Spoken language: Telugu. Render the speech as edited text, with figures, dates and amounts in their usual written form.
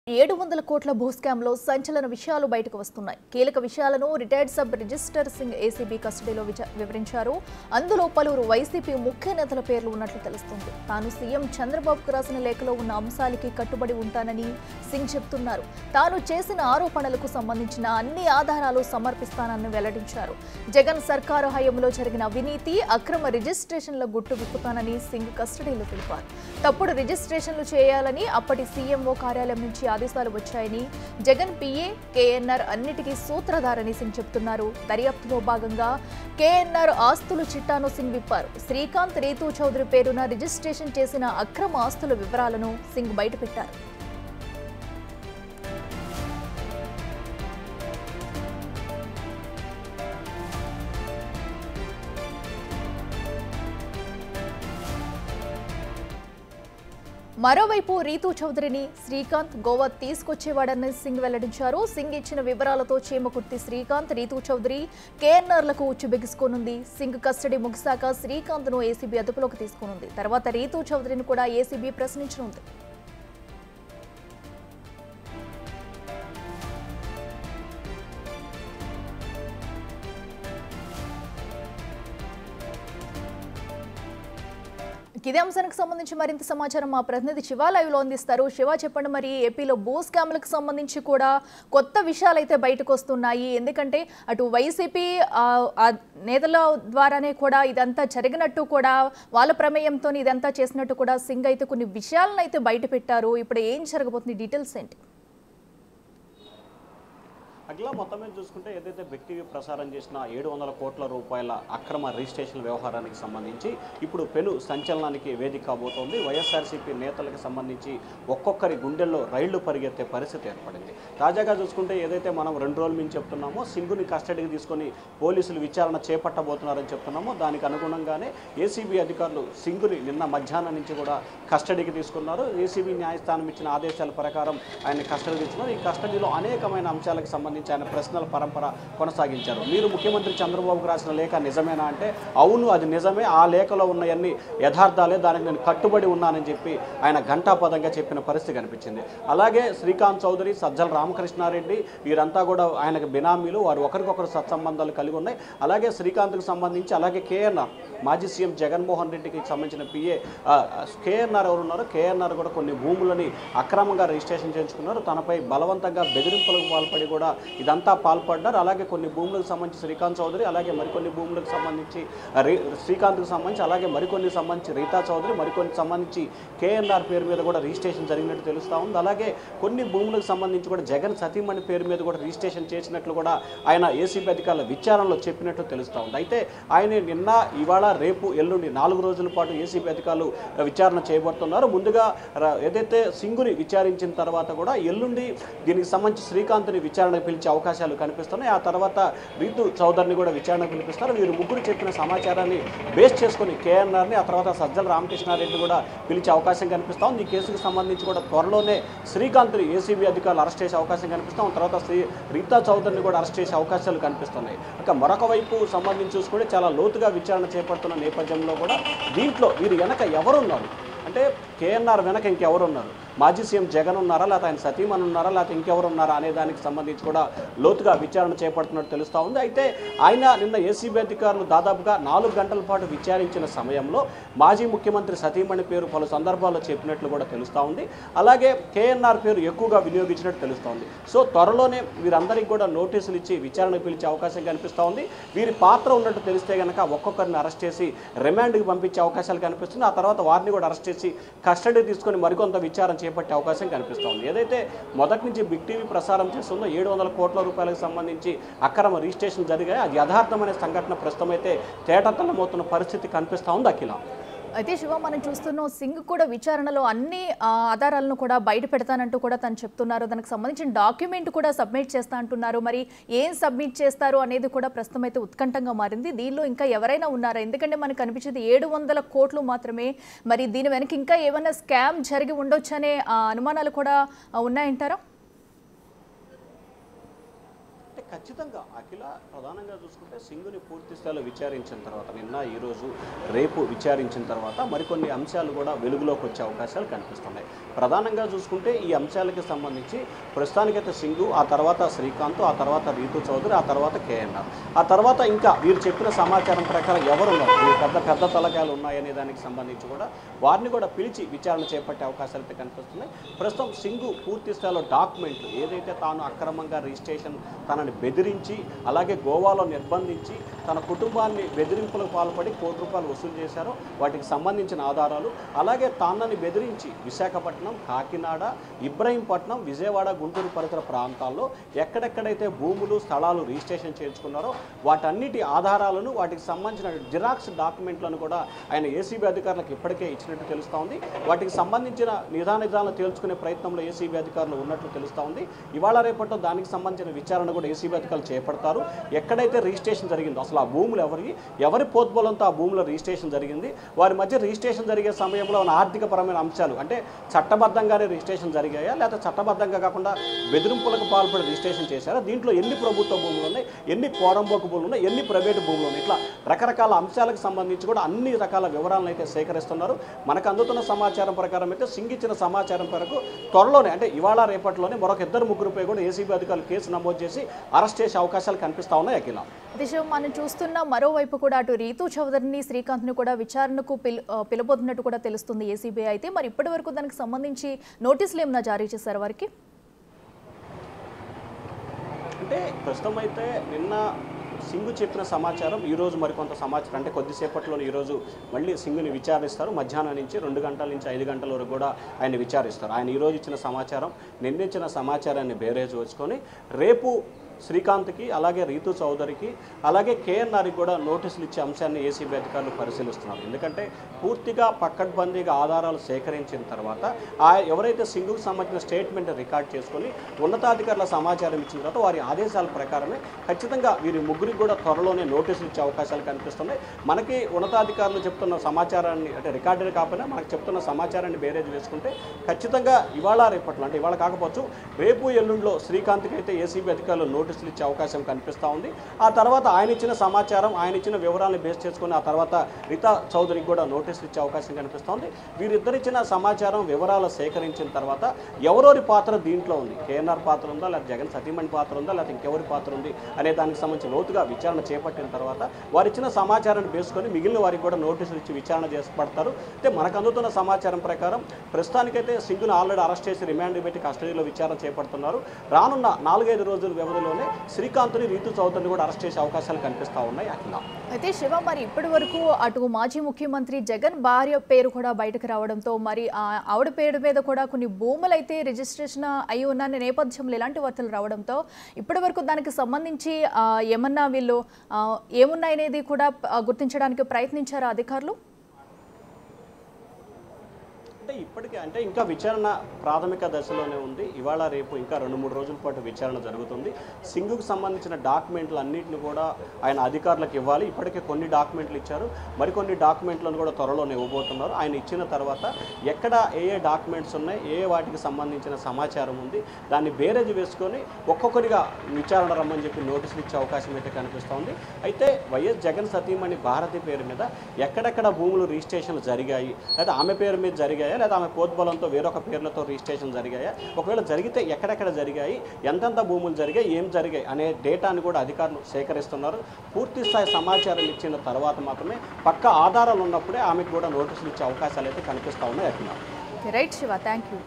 700 కోట్ల భూ స్కామ్లో సంచలన విషయాలు బయటకు వస్తున్నాయి. కీలక విషయాలను retired sub register Singh ACB కస్టడీలో వివరించారు. అందులో పలువురు వైసీపీ ముఖ్య నేతల పేర్లు ఉన్నట్లు తెలుస్తుంది. తాను సీఎం చంద్రబాబుకు రాసిన లేఖలో ఉన్న అంశాలకి కట్టుబడి ఉంటానని సింగ్ చెబుతున్నారు. తాను చేసిన ఆరోపణలకు సంబంధించిన అన్ని ఆధారాలు సమర్పిస్తానని వెల్లడించారు. జగన్ సర్కారు హయాంలో జరిగిన అవినీతి, అక్రమ రిజిస్ట్రేషన్ల గుట్టు విప్పుతానని సింగ్ కస్టడీలో తెలిపారు. తప్పుడు రిజిస్ట్రేషన్లు చేయాలని అప్పటి సీఎంఓ కార్యాలయం నుంచి ఆదేశాలు వచ్చాయని, జగన్ పిఏ కేఎన్ఆర్ అన్నిటికీ సూత్రధారని సింగ్ చెబుతున్నారు. దర్యాప్తులో భాగంగా కేఎన్ఆర్ ఆస్తుల చిట్టాను సింగ్ విప్పారు. శ్రీకాంత్, రీతూ చౌదరి పేరున రిజిస్ట్రేషన్ చేసిన అక్రమ ఆస్తుల వివరాలను సింగ్ బయటపెట్టారు. మరోవైపు రీతూ చౌదరిని శ్రీకాంత్ గోవా తీసుకొచ్చేవాడని సింగ్ వెల్లడించారు. సింగ్ ఇచ్చిన వివరాలతో చీమకుర్తి శ్రీకాంత్, రీతూ చౌదరి, కేఎన్ఆర్లకు ఉచ్చు బిగుసుకోనుంది. సింగ్ కస్టడీ ముగిశాక శ్రీకాంత్ను ఏసీబీ అదుపులోకి తీసుకోనుంది. తర్వాత రీతూ చౌదరిని కూడా ఏసీబీ ప్రశ్నించనుంది. ఇదే అంశానికి సంబంధించి మరింత సమాచారం మా ప్రతినిధి శివ లైవ్లో అందిస్తారు. శివ, చెప్పండి, మరి ఏపీలో భూ స్కామ్లకు సంబంధించి కూడా కొత్త విషయాలు అయితే బయటకు వస్తున్నాయి. ఎందుకంటే అటు వైసీపీ నేతల ద్వారానే కూడా ఇదంతా జరిగినట్టు, కూడా వాళ్ళ ప్రమేయంతో ఇదంతా చేసినట్టు కూడా సింగ్ అయితే కొన్ని విషయాలను అయితే బయట పెట్టారు. ఇప్పుడు ఏం జరగబోతుంది, డీటెయిల్స్ ఏంటి? అట్లా మొత్తం మీద చూసుకుంటే ఏదైతే బిగ్ ప్రసారం చేసిన 700 కోట్ల రూపాయల అక్రమ రిజిస్ట్రేషన్ వ్యవహారానికి సంబంధించి ఇప్పుడు పెను సంచలనానికి వేదిక కాబోతోంది. వైఎస్ఆర్సీపీ నేతలకు సంబంధించి ఒక్కొక్కరి గుండెల్లో రైళ్లు పరిగెత్తే పరిస్థితి ఏర్పడింది. తాజాగా చూసుకుంటే ఏదైతే మనం 2 రోజుల నుంచి చెప్తున్నామో సింగుని కస్టడీకి తీసుకొని పోలీసులు విచారణ చేపట్టబోతున్నారని చెప్తున్నామో, దానికి అనుగుణంగానే ఏసీబీ అధికారులు సింగుని నిన్న మధ్యాహ్నం నుంచి కూడా కస్టడీకి తీసుకున్నారు. ఏసీబీ న్యాయస్థానం ఇచ్చిన ఆదేశాల ప్రకారం ఆయన కస్టడీ తీసుకున్నారు. ఈ కస్టడీలో అనేకమైన అంశాలకు సంబంధించి ఆయన ప్రశ్నల పరంపర కొనసాగించారు. మీరు ముఖ్యమంత్రి చంద్రబాబుకు రాసిన లేఖ నిజమేనా అంటే, అవును అది నిజమే, ఆ లేఖలో ఉన్నవన్నీ యథార్థాలే, దానికి నేను కట్టుబడి ఉన్నానని చెప్పి ఆయన ఘంటాపదంగా చెప్పిన పరిస్థితి కనిపించింది. అలాగే శ్రీకాంత్ చౌదరి, సజ్జల రామకృష్ణారెడ్డి వీరంతా కూడా ఆయనకు బినామీలు, వారు ఒకరికొకరు సత్సంబంధాలు కలిగి ఉన్నాయి. అలాగే శ్రీకాంత్కు సంబంధించి, అలాగే కేఎన్ఆర్ మాజీ సీఎం జగన్మోహన్ రెడ్డికి సంబంధించిన పిఏ కేఎన్ఆర్ ఎవరున్నారో, కేఎన్ఆర్ కూడా కొన్ని భూములని అక్రమంగా రిజిస్ట్రేషన్ చేయించుకున్నారు. తనపై బలవంతంగా బెదిరింపులకు పాల్పడి కూడా ఇదంతా పాల్పడ్డారు. అలాగే కొన్ని భూములకు సంబంధించి శ్రీకాంత్ చౌదరి, అలాగే మరికొన్ని భూములకు సంబంధించి శ్రీకాంత్కు సంబంధించి, అలాగే మరికొన్ని సంబంధించి రీతా చౌదరి, మరికొన్ని సంబంధించి కేఎన్ఆర్ పేరు మీద కూడా రిజిస్ట్రేషన్ జరిగినట్టు తెలుస్తూ ఉంది. అలాగే కొన్ని భూములకు సంబంధించి కూడా జగన్ సతీమణి పేరు మీద కూడా రిజిస్ట్రేషన్ చేసినట్లు కూడా ఆయన ఏసీబీ అధికారుల విచారణలో చెప్పినట్టు తెలుస్తూ ఉంది. అయితే ఆయన నిన్న, ఇవాళ, రేపు, ఎల్లుండి 4 రోజుల పాటు ఏసీబీ అధికారులు విచారణ చేయబోతున్నారు. ముందుగా ఏదైతే సింగుని విచారించిన తర్వాత కూడా ఎల్లుండి దీనికి సంబంధించి శ్రీకాంత్ని విచారణకు పిలిచే అవకాశాలు కనిపిస్తున్నాయి. ఆ తర్వాత రీతూ చౌదరిని కూడా విచారణకు పిలిపిస్తారు. వీరు ముగ్గురు చెప్పిన సమాచారాన్ని బేస్ చేసుకుని కేఎన్ఆర్ని, ఆ తర్వాత సజ్జల రామకృష్ణారెడ్డి కూడా పిలిచే అవకాశం కనిపిస్తూ ఉంది. ఈ కేసుకు సంబంధించి కూడా త్వరలోనే శ్రీకాంత్ని ఏసీబీ అధికారులు అరెస్ట్ చేసే అవకాశం కనిపిస్తాం. తర్వాత రీతా చౌదరిని కూడా అరెస్ట్ చేసే అవకాశాలు కనిపిస్తున్నాయి. ఇక మరొక వైపు సంబంధించి చూసుకుంటే చాలా లోతుగా విచారణ చేపడుతున్న నేపథ్యంలో కూడా దీంట్లో వీరు వెనక ఎవరున్నారు అంటే, కేఎన్ఆర్ వెనక ఇంకెవరున్నారు, మాజీ సీఎం జగన్ ఉన్నారా, లేకపోతే ఆయన సతీమణి ఉన్నారా, లేకపోతే ఇంకెవరున్నారా అనే దానికి సంబంధించి కూడా లోతుగా విచారణ చేపడుతున్నట్టు తెలుస్తూ ఉంది. అయితే ఆయన నిన్న ఏసీబీ అధికారులు దాదాపుగా 4 గంటల పాటు విచారించిన సమయంలో మాజీ ముఖ్యమంత్రి సతీమణి పేరు పలు సందర్భాల్లో చెప్పినట్లు కూడా తెలుస్తూ ఉంది. అలాగే కేఎన్ఆర్ పేరు ఎక్కువగా వినియోగించినట్టు తెలుస్తూ ఉంది. సో త్వరలోనే వీరందరికీ కూడా నోటీసులు ఇచ్చి విచారణకు పిలిచే అవకాశం కనిపిస్తూ ఉంది. వీరి పాత్ర ఉన్నట్టు తెలిస్తే కనుక ఒక్కొక్కరిని అరెస్ట్ చేసి రిమాండ్కి పంపించే అవకాశాలు కనిపిస్తుంది. ఆ తర్వాత వారిని కూడా అరెస్ట్ చేసి కస్టడీ తీసుకొని మరికొంత విచారణ చేపట్టే అవకాశం కనిపిస్తోంది. ఏదైతే మొదటి నుంచి బిగ్ టీవీ ప్రసారం చేస్తుందో 700 కోట్ల రూపాయలకు సంబంధించి అక్రమ రిజిస్ట్రేషన్ జరిగాయి, అది యథార్థమైన సంఘటన ప్రస్తుతం అయితే తేటతెల్లమవుతున్న పరిస్థితి కనిపిస్తూ ఉంది. అఖిల, అయితే శివ, మనం చూస్తున్నాం సింగ్ కూడా విచారణలో అన్ని ఆధారాలను కూడా బయట పెడతానంటూ కూడా తను చెప్తున్నారు. దానికి సంబంధించిన డాక్యుమెంట్ కూడా సబ్మిట్ చేస్తా అంటున్నారు. మరి ఏం సబ్మిట్ చేస్తారు అనేది కూడా ప్రస్తుతం అయితే ఉత్కంఠంగా మారింది. దీనిలో ఇంకా ఎవరైనా ఉన్నారా? ఎందుకంటే మనకు కనిపించేది 700 కోట్లు మాత్రమే. మరి దీని వెనక ఇంకా ఏమైనా స్కామ్ జరిగి ఉండొచ్చనే అనుమానాలు కూడా ఉన్నాయంటారా? ఖచ్చితంగా అఖిల ప్రధానంగా చూసుకుంటే సింగుని పూర్తి స్థాయిలో విచారించిన తర్వాత నిన్న ఈరోజు రేపు విచారించిన తర్వాత మరికొన్ని అంశాలు కూడా వెలుగులోకి వచ్చే అవకాశాలు కనిపిస్తున్నాయి. ప్రధానంగా చూసుకుంటే ఈ అంశాలకి సంబంధించి ప్రస్తుతానికైతే సింగు, ఆ తర్వాత శ్రీకాంత్, ఆ తర్వాత రీతు చౌదరి, ఆ తర్వాత కేఎన్ఆర్, ఆ తర్వాత ఇంకా వీరు చెప్పిన సమాచారం ప్రకారం ఎవరున్నారు, ఈ పెద్ద తలకాయలు ఉన్నాయనే దానికి సంబంధించి కూడా వారిని కూడా పిలిచి విచారణ చేపట్టే అవకాశాలు అయితే కనిపిస్తున్నాయి. ప్రస్తుతం సింగు పూర్తి స్థాయిలో డాక్యుమెంట్లు ఏదైతే తాను అక్రమంగా రిజిస్ట్రేషన్ తనని బెదిరించి అలాగే గోవాలో నిర్బంధించి తన కుటుంబాన్ని బెదిరింపులకు పాల్పడి ₹1 కోటి వసూలు చేశారో వాటికి సంబంధించిన ఆధారాలు, అలాగే తానని బెదిరించి విశాఖపట్నం, కాకినాడ, ఇబ్రహీంపట్నం, విజయవాడ, గుంటూరు పరిసర ప్రాంతాల్లో ఎక్కడెక్కడైతే భూములు స్థలాలు రిజిస్ట్రేషన్ చేయించుకున్నారో వాటన్నిటి ఆధారాలను, వాటికి సంబంధించిన జిరాక్స్ డాక్యుమెంట్లను కూడా ఆయన ఏసీబీ అధికారులకు ఇప్పటికే ఇచ్చినట్టు తెలుస్తూ ఉంది. వాటికి సంబంధించిన నిజాలను తేల్చుకునే ప్రయత్నంలో ఏసీబీ అధికారులు ఉన్నట్లు తెలుస్తూ ఉంది. ఇవాళ రేపట్లో దానికి సంబంధించిన విచారణ కూడా ఏసీబీ అధికారులు చేపడతారు. ఎక్కడైతే రిజిస్ట్రేషన్ జరిగిందో అసలు ఆ భూములు ఎవరి పోద్బలంతో ఆ భూముల రిజిస్ట్రేషన్ జరిగింది, వారి మధ్య రిజిస్ట్రేషన్ జరిగే సమయంలో ఉన్న ఆర్థికపరమైన అంశాలు అంటే చట్టబద్ధంగానే రిజిస్ట్రేషన్ జరిగాయా లేకపోతే చట్టబద్ధంగా కాకుండా బెదిరింపులకు పాల్పడి రిజిస్ట్రేషన్ చేశారా, దీంట్లో ఎన్ని ప్రభుత్వ భూములు ఉన్నాయి, ఎన్ని పోరంబోకు భూములు ఉన్నాయి, ఎన్ని ప్రైవేటు భూములు ఉన్నాయి, ఇట్లా రకరకాల అంశాలకు సంబంధించి కూడా అన్ని రకాల వివరాలను అయితే సేకరిస్తున్నారు. మనకు అందుతున్న సమాచారం ప్రకారం అయితే సింగ్ ఇచ్చిన సమాచారం మేరకు త్వరలోనే అంటే ఇవాళ రేపట్లోనే మరొక 2-3 కూడా ఏసీబీ అధికారులు కేసు నమోదు చేసి అరెస్ట్ చేసే అవకాశాలు కనిపిస్తా ఉన్నాయి. అఖిల, దిశ మనం చూస్తున్న మరోవైపు కూడా అటు రీతు చౌదరిని, శ్రీకాంత్ని కూడా విచారణకు పిలబోతున్నట్టు కూడా తెలుస్తుంది ఏసీబీ. అయితే మరి ఇప్పటి వరకు దానికి సంబంధించి నోటీసులు ఏమైనా జారీ చేశారు వారికి? అంటే ప్రస్తుతం అయితే నిన్న సింగు చెప్పిన సమాచారం, ఈరోజు మరికొంత సమాచారం అంటే కొద్దిసేపట్లోనే ఈరోజు మళ్ళీ సింగుని విచారిస్తారు. మధ్యాహ్నం నుంచి 2 గంటల నుంచి 5 గంటల వరకు కూడా ఆయన విచారిస్తారు. ఆయన ఈరోజు ఇచ్చిన సమాచారం, నిన్నిచ్చిన సమాచారాన్ని బేరేజ్ వచ్చుకొని రేపు శ్రీకాంత్కి, అలాగే రీతు చౌదరికి, అలాగే కేఎన్ఆర్కి కూడా నోటీసులు ఇచ్చే అంశాన్ని ఏసీబీ అధికారులు పరిశీలిస్తున్నారు. ఎందుకంటే పూర్తిగా పక్కడ్బందీగా ఆధారాలు సేకరించిన తర్వాత ఎవరైతే సింగుకు సంబంధించిన స్టేట్మెంట్ రికార్డ్ చేసుకొని ఉన్నతాధికారుల సమాచారం ఇచ్చిన తర్వాత వారి ఆదేశాల ప్రకారమే ఖచ్చితంగా వీరి ముగ్గురికి కూడా త్వరలోనే నోటీసులు ఇచ్చే అవకాశాలు కనిపిస్తున్నాయి. మనకి ఉన్నతాధికారులు చెప్తున్న సమాచారాన్ని అంటే రికార్డులు కాకపోయినా మనకు చెప్తున్న సమాచారాన్ని బేరేజ్ వేసుకుంటే ఖచ్చితంగా ఇవాళ రేపట్లో అంటే ఇవాళ కాకపోవచ్చు రేపు ఎల్లుండిలో శ్రీకాంత్కి అయితే ఏసీబీ అధికారులు నోటీసులు ఇచ్చే అవకాశం కనిపిస్తూ ఉంది. ఆ తర్వాత ఆయన ఇచ్చిన సమాచారం, ఆయన ఇచ్చిన వివరాలను బేస్ చేసుకుని ఆ తర్వాత రీతా చౌదరికి కూడా నోటీసులు ఇచ్చే అవకాశం కనిపిస్తూ ఉంది. వీరిద్దరిచ్చిన సమాచారం, వివరాలు సేకరించిన తర్వాత ఎవరెవరి పాత్ర దీంట్లో ఉంది, కేఎన్ఆర్ పాత్ర ఉందా, లేదా జగన్ సతీమణి పాత్ర ఉందా, లేదా ఇంకెవరి పాత్ర ఉంది అనే దానికి సంబంధించి లోతుగా విచారణ చేపట్టిన తర్వాత వారిచ్చిన సమాచారాన్ని బేసుకొని మిగిలిన వారికి కూడా నోటీసులు ఇచ్చి విచారణ చేపడతారు. అయితే మనకు అందుతున్న సమాచారం ప్రకారం ప్రస్తుతానికైతే సింగును ఆల్రెడీ అరెస్ట్ చేసి రిమాండ్ పెట్టి కస్టడీలో విచారణ చేపడుతున్నారు. రానున్న 4-5 రోజుల వ్యవధిలోనే శ్రీకాంత్ని, రీతు చౌదరిని కూడా అరెస్ట్ చేసే అవకాశాలు కనిపిస్తూ ఉన్నాయి. అఖిల, అయితే శివ, మరి ఇప్పటి వరకు అటు మాజీ ముఖ్యమంత్రి జగన్ భార్య పేరు కూడా బయటకు రావడంతో మరి ఆవిడ పేరు మీద కూడా కొన్ని భూములు అయితే రిజిస్ట్రేషన్ అయి ఉన్న నేపథ్యంలో ఇలాంటి వార్తలు రావడంతో ఇప్పటి వరకు దానికి సంబంధించి ఏమన్నా వీళ్ళు ఏమున్నాయనేది కూడా గుర్తించడానికి ప్రయత్నించారు అధికారులు? అంటే ఇప్పటికే అంటే ఇంకా విచారణ ప్రాథమిక దశలోనే ఉంది. ఇవాళ రేపు ఇంకా 2-3 రోజుల పాటు విచారణ జరుగుతుంది. సింగుకు సంబంధించిన డాక్యుమెంట్లు అన్నింటిని కూడా ఆయన అధికారులకు ఇవ్వాలి. ఇప్పటికే కొన్ని డాక్యుమెంట్లు ఇచ్చారు, మరికొన్ని డాక్యుమెంట్లను కూడా త్వరలోనే ఇవ్వబోతున్నారు. ఆయన ఇచ్చిన తర్వాత ఎక్కడ ఏ డాక్యుమెంట్స్ ఉన్నాయి, వాటికి సంబంధించిన సమాచారం ఉంది, దాన్ని బేరేజ్ వేసుకొని ఒక్కొక్కరిగా విచారణ రమ్మని చెప్పి నోటీసులు ఇచ్చే అవకాశం అయితే కనిపిస్తోంది. అయితే వైఎస్ జగన్ సతీమణి భారతి పేరు మీద ఎక్కడెక్కడ భూములు రిజిస్ట్రేషన్లు జరిగాయి, లేదా ఆమె పేరు మీద జరిగాయా, లేదా ఆమె పోద్బలంతో వేరొక పేర్లతో రిజిస్ట్రేషన్ జరిగాయా, ఒకవేళ జరిగితే ఎక్కడెక్కడ జరిగాయి, ఎంతెంత భూములు జరిగాయి, ఏం జరిగాయి అనే డేటాను కూడా అధికారులు సేకరిస్తున్నారు. పూర్తి స్థాయి సమాచారం ఇచ్చిన తర్వాత మాత్రమే పక్కా ఆధారాలు ఉన్నప్పుడే ఆమెకు కూడా నోటీసులు ఇచ్చే అవకాశాలు అయితే కనిపిస్తూ ఉన్నాయి. Right Shiva, thank you.